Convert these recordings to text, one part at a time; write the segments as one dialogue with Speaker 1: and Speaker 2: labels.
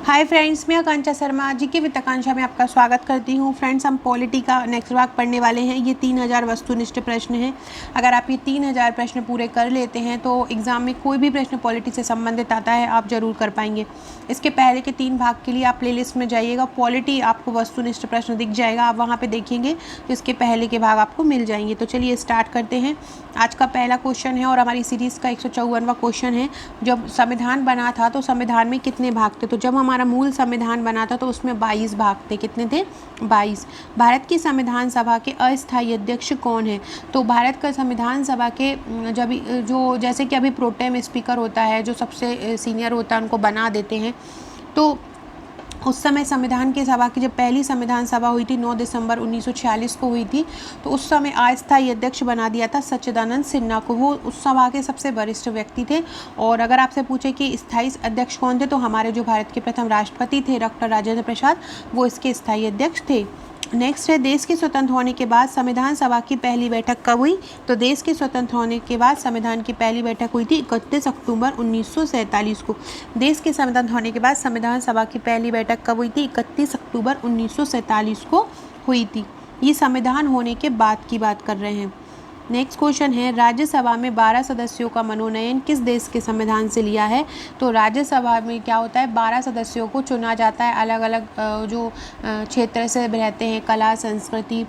Speaker 1: Hi friends, मैं आकांक्षा शर्मा जी के वित्त आकांक्षा में आपका स्वागत करती हूँ। फ्रेंड्स, हम पॉलिटी का नेक्स्ट भाग पढ़ने वाले हैं। ये 3000 वस्तुनिष्ठ प्रश्न हैं। अगर आप ये 3000 प्रश्न पूरे कर लेते हैं तो एग्ज़ाम में कोई भी प्रश्न पॉलिटी से संबंधित आता है आप ज़रूर कर पाएंगे। इसके पहले के 3 भाग के लिए आप प्लेलिस्ट में जाइएगा, पॉलिटी आपको वस्तुनिष्ठ प्रश्न दिख जाएगा, आप वहाँ पर देखेंगे तो इसके पहले के भाग आपको मिल जाएंगे। तो चलिए स्टार्ट करते हैं। आज का पहला क्वेश्चन है और हमारी सीरीज़ का 154वां क्वेश्चन है। जब संविधान बना था तो संविधान में कितने भाग थे? तो जब हमारा मूल संविधान बना था तो उसमें 22 भाग थे। कितने थे? 22। भारत की संविधान सभा के अस्थायी अध्यक्ष कौन है? तो भारत का संविधान सभा के जो जैसे कि अभी प्रोटेम स्पीकर होता है, जो सबसे सीनियर होता है, उनको बना देते हैं। तो उस समय संविधान की सभा की जब पहली संविधान सभा हुई थी 9 दिसंबर 1946 को हुई थी, तो उस समय अस्थायी अध्यक्ष बना दिया था सच्चिदानंद सिन्हा को। वो उस सभा के सबसे वरिष्ठ व्यक्ति थे। और अगर आपसे पूछे कि स्थायी अध्यक्ष कौन थे, तो हमारे जो भारत के प्रथम राष्ट्रपति थे डॉक्टर राजेंद्र प्रसाद, वो इसके स्थायी अध्यक्ष थे। नेक्स्ट है, देश के स्वतंत्र होने के बाद संविधान सभा की पहली बैठक कब हुई? तो देश के स्वतंत्र होने के बाद संविधान की पहली बैठक हुई थी 31 अक्टूबर 1947 को। देश के स्वतंत्र होने के बाद संविधान सभा की पहली बैठक कब हुई थी? 31 अक्टूबर 1947 को हुई थी। ये संविधान होने के बाद की बात कर रहे हैं। नेक्स्ट क्वेश्चन है, राज्यसभा में 12 सदस्यों का मनोनयन किस देश के संविधान से लिया है? तो राज्यसभा में क्या होता है, 12 सदस्यों को चुना जाता है। अलग अलग जो क्षेत्र से रहते हैं, कला, संस्कृति,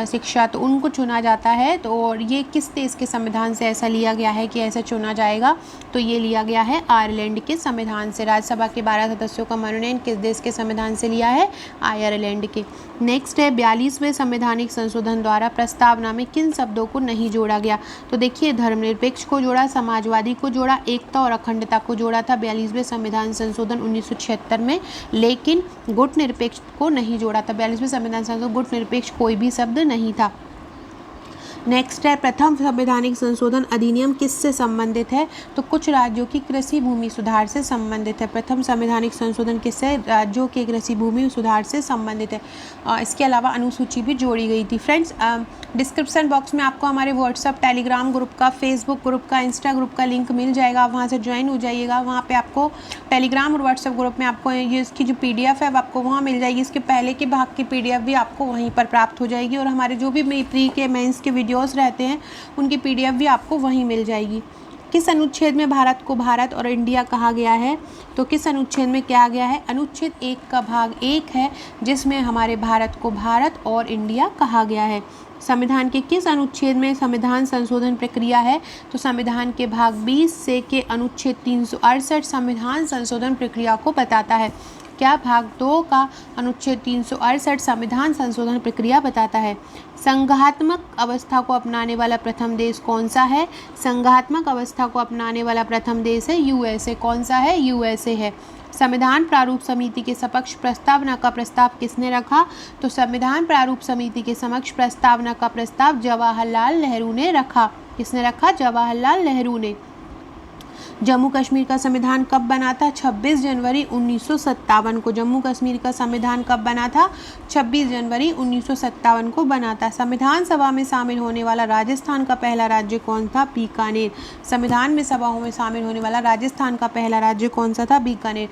Speaker 1: शिक्षा, तो उनको चुना जाता है। तो और ये किस देश के संविधान से ऐसा लिया गया है कि ऐसे चुना जाएगा? तो ये लिया गया है आयरलैंड के संविधान से। राज्यसभा के 12 सदस्यों का मनोनयन किस देश के संविधान से लिया है? आयरलैंड के। नेक्स्ट है, 42वें संवैधानिक संशोधन द्वारा प्रस्तावना में किन शब्दों को नहीं जोड़ा गया? तो देखिए, धर्मनिरपेक्ष को जोड़ा, समाजवादी को जोड़ा, एकता और अखंडता को जोड़ा था 42वें संविधान संशोधन 1976 में, लेकिन गुटनिरपेक्ष को नहीं जोड़ा था। 42वें संविधान संशोधन गुटनिरपेक्ष कोई भी शब्द नहीं था। नेक्स्ट है, प्रथम संवैधानिक संशोधन अधिनियम किससे संबंधित है? तो कुछ राज्यों की कृषि भूमि सुधार से संबंधित है। प्रथम संवैधानिक संशोधन किससे? राज्यों के कृषि भूमि सुधार से संबंधित है। इसके अलावा अनुसूची भी जोड़ी गई थी। फ्रेंड्स, डिस्क्रिप्शन बॉक्स में आपको हमारे व्हाट्सअप, टेलीग्राम ग्रुप का, फेसबुक ग्रुप का, इंस्टा ग्रुप का लिंक मिल जाएगा। आप वहाँ से ज्वाइन हो जाइएगा। वहाँ पे आपको टेलीग्राम और व्हाट्सअप ग्रुप में आपको ये इसकी जो PDF है आपको वहाँ मिल जाएगी। इसके पहले के भाग की PDF भी आपको वहीं पर प्राप्त हो जाएगी। और हमारे जो भी प्री के मेंस के वीडियोस रहते हैं उनकी PDF भी आपको वहीं मिल जाएगी। किस अनुच्छेद में भारत को भारत और इंडिया कहा गया है? तो किस अनुच्छेद में क्या गया है? अनुच्छेद 1 का भाग 1 है, जिसमें हमारे भारत को भारत और इंडिया कहा गया है। संविधान के किस अनुच्छेद में संविधान संशोधन प्रक्रिया है? तो संविधान के भाग 20 से के अनुच्छेद 368 संविधान संशोधन प्रक्रिया को बताता है। क्या? भाग 2 का अनुच्छेद 368 संविधान संशोधन प्रक्रिया बताता है। संघात्मक अवस्था को अपनाने वाला प्रथम देश कौन सा है? संघात्मक अवस्था को अपनाने वाला प्रथम देश है USA। कौन सा है? USA है। संविधान प्रारूप समिति के समक्ष प्रस्तावना का प्रस्ताव किसने रखा? तो संविधान प्रारूप समिति के समक्ष प्रस्तावना का प्रस्ताव जवाहरलाल नेहरू ने रखा। किसने रखा? जवाहरलाल नेहरू ने। जम्मू कश्मीर का संविधान कब बना था? 26 जनवरी 1957 को। जम्मू कश्मीर का संविधान कब बना था? 26 जनवरी 1957 को बना था। संविधान सभा में शामिल होने वाला राजस्थान का पहला राज्य कौन था? बीकानेर। संविधान में सभाओं में शामिल होने वाला राजस्थान का पहला राज्य कौन सा था? बीकानेर।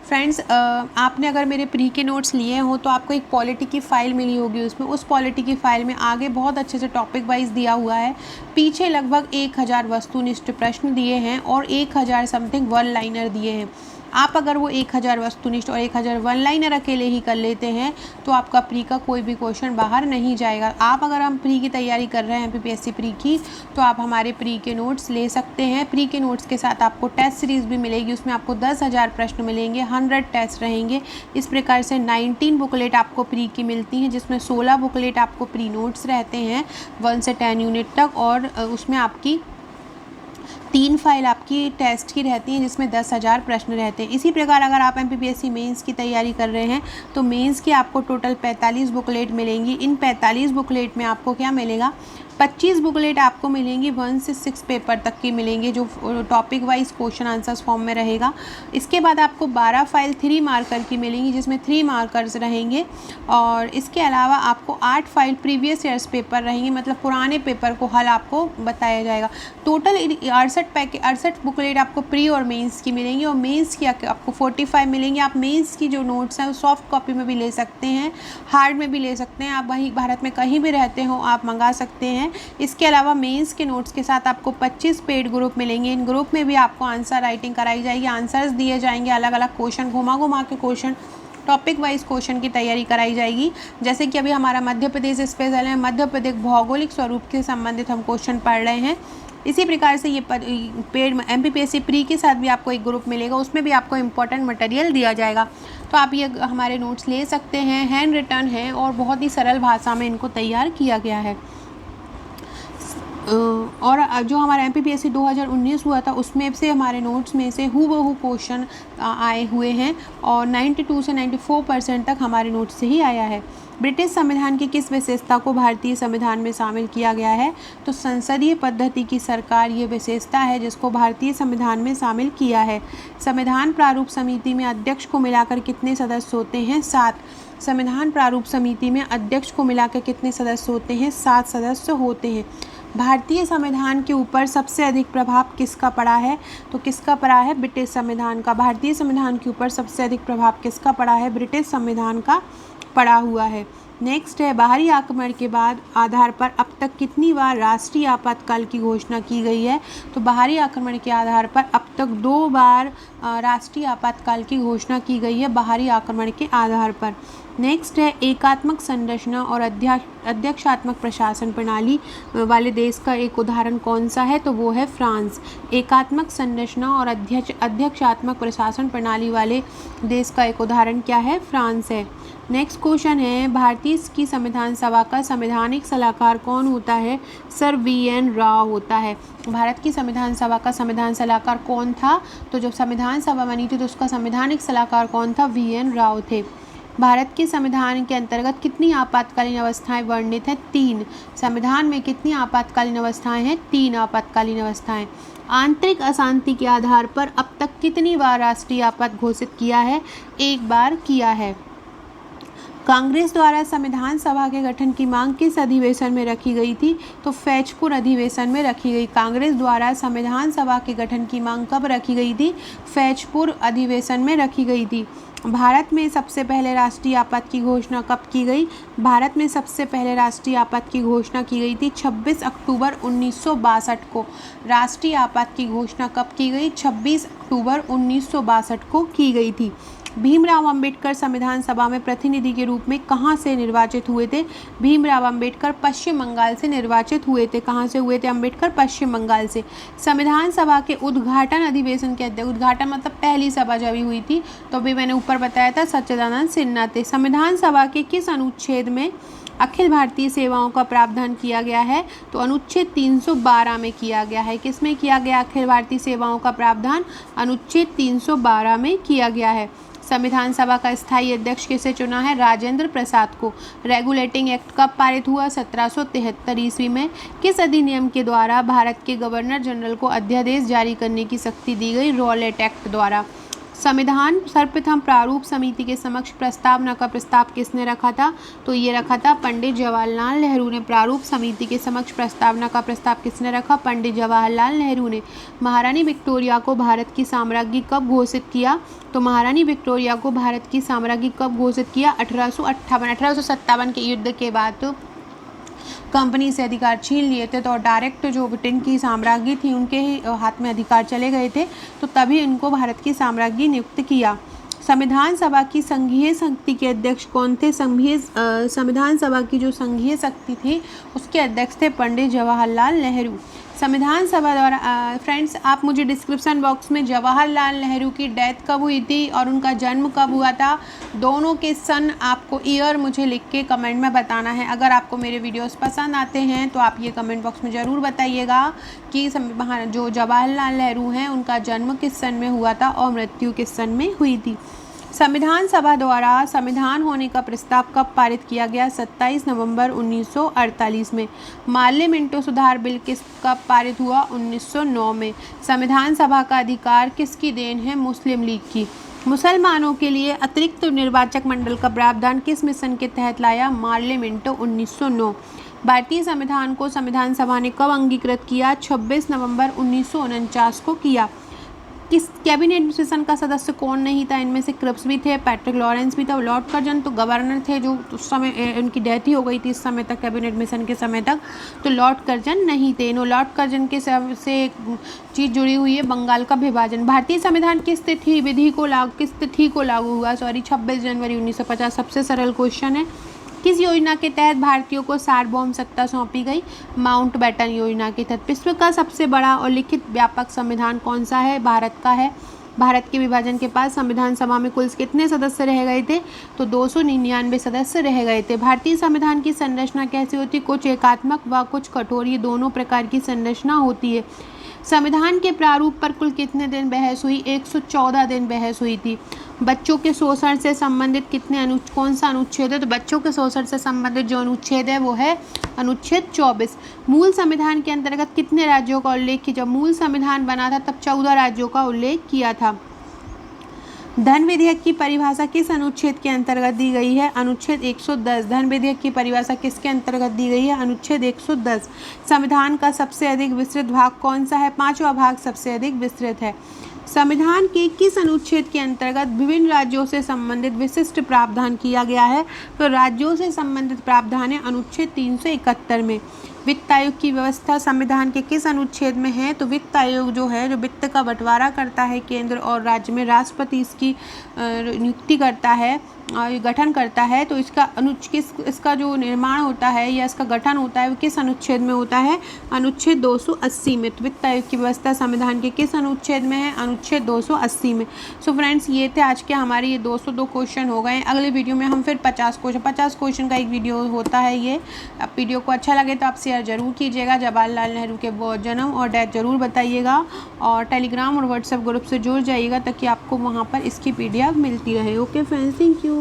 Speaker 1: फ्रेंड्स, आपने अगर मेरे प्री के नोट्स लिए हो तो आपको एक पॉलिटी की फ़ाइल मिली होगी। उसमें उस पॉलिटी की फ़ाइल में आगे बहुत अच्छे से टॉपिक वाइज दिया हुआ है। पीछे लगभग 1000 वस्तुनिष्ठ प्रश्न दिए हैं और 1000 समथिंग वन लाइनर दिए हैं। आप अगर वो 1000 वस्तुनिष्ठ और 1000 वन लाइनर अकेले ही कर लेते हैं तो आपका प्री का कोई भी क्वेश्चन बाहर नहीं जाएगा। आप अगर हम प्री की तैयारी कर रहे हैं PPSC प्री की, तो आप हमारे प्री के नोट्स ले सकते हैं। प्री के नोट्स के साथ आपको टेस्ट सीरीज़ भी मिलेगी। उसमें आपको 10,000 प्रश्न मिलेंगे, 100 टेस्ट रहेंगे। इस प्रकार से 19 बुकलेट आपको प्री की मिलती हैं, जिसमें 16 बुकलेट आपको प्री नोट्स रहते हैं 1 से 10 यूनिट तक। और उसमें आपकी 3 फाइल आपकी टेस्ट की रहती हैं, जिसमें 10,000 प्रश्न रहते हैं। इसी प्रकार अगर आप MPPSC मेंस की तैयारी कर रहे हैं तो मेंस की आपको टोटल 45 बुकलेट मिलेंगी। इन 45 बुकलेट में आपको क्या मिलेगा? 25 बुकलेट आपको मिलेंगी, 1 से 6 पेपर तक की मिलेंगी, जो topic wise question answers form में रहेगा। इसके बाद आपको 12 फाइल 3 मार्कर की मिलेंगी, जिसमें 3 मार्कर्स रहेंगे, और इसके अलावा आपको 8 फाइल प्रीवियस ईयर्स पेपर रहेंगे, मतलब पुराने पेपर को हल आपको बताया जाएगा। टोटल 68 बुकलेट आपको प्री और मेंस की मिलेंगी, और मेंस की आपको 45 मिलेंगी। आप मेंस की जो नोट्स हैं वो सॉफ्ट कॉपी में भी ले सकते हैं, हार्ड में भी ले सकते हैं, आप वहीं भारत में कहीं भी रहते हो आप मंगा सकते हैं। इसके अलावा मेंस के नोट्स के साथ आपको 25 पेड ग्रुप मिलेंगे। इन ग्रुप में भी आपको आंसर राइटिंग कराई जाएगी, आंसर्स दिए जाएंगे, अलग अलग क्वेश्चन घुमा घुमा के क्वेश्चन, टॉपिक वाइज क्वेश्चन की तैयारी कराई जाएगी। जैसे कि अभी हमारा मध्य प्रदेश स्पेशल है, मध्य प्रदेश भौगोलिक स्वरूप से संबंधित हम क्वेश्चन पढ़ रहे हैं। इसी प्रकार से ये पेड MPPSC प्री के साथ भी आपको एक ग्रुप मिलेगा, उसमें भी आपको इम्पोर्टेंट मटेरियल दिया जाएगा। तो आप ये हमारे नोट्स ले सकते हैं, हैंड रिटन है और बहुत ही सरल भाषा में इनको तैयार किया गया है। और जो हमारा MPPSC 2019 हुआ था उसमें से हमारे नोट्स में से हूबहू क्वेश्चन आए हुए हैं, और 92 से 94% तक हमारे नोट्स से ही आया है। ब्रिटिश संविधान की किस विशेषता को भारतीय संविधान में शामिल किया गया है? तो संसदीय पद्धति की सरकार ये विशेषता है जिसको भारतीय संविधान में शामिल किया है। संविधान प्रारूप समिति में अध्यक्ष को मिलाकर कितने सदस्य होते हैं? 7। संविधान प्रारूप समिति में अध्यक्ष को मिलाकर कितने सदस्य होते हैं? 7 सदस्य होते हैं। भारतीय संविधान के ऊपर सबसे अधिक प्रभाव किसका पड़ा है? तो किसका पड़ा है? ब्रिटिश संविधान का। भारतीय संविधान के ऊपर सबसे अधिक प्रभाव किसका पड़ा है? ब्रिटिश संविधान का पड़ा हुआ है। नेक्स्ट है, बाहरी आक्रमण के बाद आधार पर अब तक कितनी बार राष्ट्रीय आपातकाल की घोषणा की गई है? तो बाहरी आक्रमण के आधार पर अब तक 2 बार राष्ट्रीय आपातकाल की घोषणा की गई है, बाहरी आक्रमण के आधार पर। नेक्स्ट है, एकात्मक संरचना और अध्यक्षात्मक प्रशासन प्रणाली वाले देश का एक उदाहरण कौन सा है? तो वो है फ्रांस। एकात्मक संरचना और अध्यक्षात्मक प्रशासन प्रणाली वाले देश का एक उदाहरण क्या है? फ्रांस है। नेक्स्ट क्वेश्चन है, भारतीय की संविधान सभा का संवैधानिक सलाहकार कौन होता है? सर VN राव होता है। भारत की संविधान सभा का संविधान सलाहकार कौन था? तो जब संविधान सभा बनी थी तो उसका संवैधानिक सलाहकार कौन था? VN राव थे। भारत के संविधान के अंतर्गत कितनी आपातकालीन अवस्थाएं वर्णित हैं? 3। संविधान में कितनी आपातकालीन अवस्थाएं हैं? 3 आपातकालीन अवस्थाएं। आंतरिक अशांति के आधार पर अब तक कितनी बार राष्ट्रीय आपात घोषित किया है? 1 बार किया है। कांग्रेस द्वारा संविधान सभा के गठन की मांग किस अधिवेशन में रखी गई थी? तो फैजपुर अधिवेशन में रखी गई। कांग्रेस द्वारा संविधान सभा के गठन की मांग कब रखी गई थी? फैजपुर अधिवेशन में रखी गई थी। भारत में सबसे पहले राष्ट्रीय आपात की घोषणा कब की गई? भारत में सबसे पहले राष्ट्रीय आपात की घोषणा की गई थी 26 अक्टूबर 1962 को। राष्ट्रीय आपात की घोषणा कब की गई? 26 अक्टूबर 1962 को की गई थी। भीमराव अंबेडकर संविधान सभा में प्रतिनिधि के रूप में कहाँ से निर्वाचित हुए थे? भीमराव अंबेडकर पश्चिम बंगाल से निर्वाचित हुए थे। कहाँ से हुए थे अंबेडकर? पश्चिम बंगाल से। संविधान सभा के उद्घाटन अधिवेशन के अध्यक्ष, उद्घाटन मतलब पहली सभा जब हुई थी, तो अभी मैंने ऊपर बताया था सच्चिदानंद सिन्हा थे। संविधान सभा के किस अनुच्छेद में अखिल भारतीय सेवाओं का प्रावधान किया गया है? तो अनुच्छेद 312 में किया गया है। किस में किया गया अखिल भारतीय सेवाओं का प्रावधान? अनुच्छेद 312 में किया गया है। संविधान सभा का स्थायी अध्यक्ष किसे चुना है? राजेंद्र प्रसाद को। रेगुलेटिंग एक्ट कब पारित हुआ? 1773 ईस्वी में। किस अधिनियम के द्वारा भारत के गवर्नर जनरल को अध्यादेश जारी करने की शक्ति दी गई? रॉलेट एक्ट द्वारा। संविधान सर्वप्रथम प्रारूप समिति के समक्ष प्रस्तावना का प्रस्ताव किसने रखा था? तो ये रखा था पंडित जवाहरलाल नेहरू ने। प्रारूप समिति के समक्ष प्रस्तावना का प्रस्ताव किसने रखा? पंडित जवाहरलाल नेहरू ने। महारानी विक्टोरिया को भारत की साम्राज्ञी कब घोषित किया? तो महारानी विक्टोरिया को भारत की साम्राज्ञी कब घोषित किया? 1857 के युद्ध के बाद तो कंपनी से अधिकार छीन लिए थे, तो डायरेक्ट जो ब्रिटेन की साम्राज्ञी थी उनके ही हाथ में अधिकार चले गए थे, तो तभी इनको भारत की साम्राज्ञी नियुक्त किया। संविधान सभा की संघीय शक्ति के अध्यक्ष कौन थे? संविधान सभा की जो संघीय शक्ति थी उसके अध्यक्ष थे पंडित जवाहरलाल नेहरू। संविधान सभा द्वारा फ्रेंड्स, आप मुझे डिस्क्रिप्शन बॉक्स में जवाहरलाल नेहरू की डेथ कब हुई थी और उनका जन्म कब हुआ था, दोनों के सन आपको ईयर मुझे लिख के कमेंट में बताना है। अगर आपको मेरे वीडियोस पसंद आते हैं तो आप ये कमेंट बॉक्स में ज़रूर बताइएगा कि जो जवाहरलाल नेहरू हैं उनका जन्म किस सन में हुआ था और मृत्यु किस सन में हुई थी। संविधान सभा द्वारा संविधान होने का प्रस्ताव कब पारित किया गया? 27 नवंबर 1948 में। माल्य मिंटो सुधार बिल कब पारित हुआ? 1909 में। संविधान सभा का अधिकार किसकी देन है? मुस्लिम लीग की। मुसलमानों के लिए अतिरिक्त निर्वाचक मंडल का प्रावधान किस मिशन के तहत लाया? माल्य मिंटो 1909। भारतीय संविधान को संविधान सभा ने कब अंगीकृत किया? 26 नवंबर 1949 को किया। किस कैबिनेट मिशन का सदस्य कौन नहीं था? इनमें से क्रिप्स भी थे, पैट्रिक लॉरेंस भी था, लॉर्ड कर्जन तो गवर्नर थे जो उस समय उनकी डेथ ही हो गई थी इस समय तक, कैबिनेट मिशन के समय तक, तो लॉर्ड कर्जन नहीं थे। लॉर्ड कर्जन के से एक चीज़ जुड़ी हुई है, बंगाल का विभाजन। भारतीय संविधान किस तिथि को लागू हुआ? 26 जनवरी 1950। सबसे सरल क्वेश्चन है। किस योजना के तहत भारतीयों को सार्वभौम सत्ता सौंपी गई? माउंटबेटन योजना के तहत। विश्व का सबसे बड़ा और लिखित व्यापक संविधान कौन सा है? भारत का है। भारत के विभाजन के बाद संविधान सभा में कुल कितने सदस्य रह गए थे? तो 299 सदस्य रह गए थे। भारतीय संविधान की संरचना कैसी होती? कुछ एकात्मक व कुछ कठोर, ये दोनों प्रकार की संरचना होती है। संविधान के प्रारूप पर कुल कितने दिन बहस हुई? 114 दिन बहस हुई थी। बच्चों के शोषण से संबंधित कौन सा अनुच्छेद है? तो बच्चों के शोषण से संबंधित जो अनुच्छेद है वो है अनुच्छेद 24। मूल संविधान के अंतर्गत कितने राज्यों का उल्लेख किया? जब मूल संविधान बना था तब 14 राज्यों का उल्लेख किया था। धन विधेयक की परिभाषा किस अनुच्छेद के अंतर्गत दी गई है? अनुच्छेद 110। धन विधेयक की परिभाषा किसके अंतर्गत दी गई है? अनुच्छेद 110। संविधान का सबसे अधिक विस्तृत भाग कौन सा है? 5वां भाग सबसे अधिक विस्तृत है। संविधान के किस अनुच्छेद के अंतर्गत विभिन्न राज्यों से संबंधित विशिष्ट प्रावधान किया गया है? तो राज्यों से संबंधित प्रावधान है अनुच्छेद 371 में। वित्त आयोग की व्यवस्था संविधान के किस अनुच्छेद में है? तो वित्त आयोग जो है, जो वित्त का बंटवारा करता है केंद्र और राज्य में, राष्ट्रपति इसकी नियुक्ति करता है, गठन करता है, तो इसका जो निर्माण होता है या इसका गठन होता है वो किस अनुच्छेद में होता है? अनुच्छेद 280 में। तो वित्त आयोग की व्यवस्था संविधान के किस अनुच्छेद में है? अनुच्छेद 280 में। सो फ्रेंड्स, ये थे आज के हमारे ये 202 क्वेश्चन हो गए। अगले वीडियो में हम फिर 50 क्वेश्चन का एक वीडियो होता है ये। अब वीडियो को अच्छा लगे तो आप शेयर जरूर कीजिएगा। जवाहरलाल नेहरू के जन्म और डेथ जरूर बताइएगा और टेलीग्राम और व्हाट्सएप ग्रुप से जुड़ जाइएगा ताकि आपको वहाँ पर इसकी PDF मिलती रहे। Okay friends, thank you.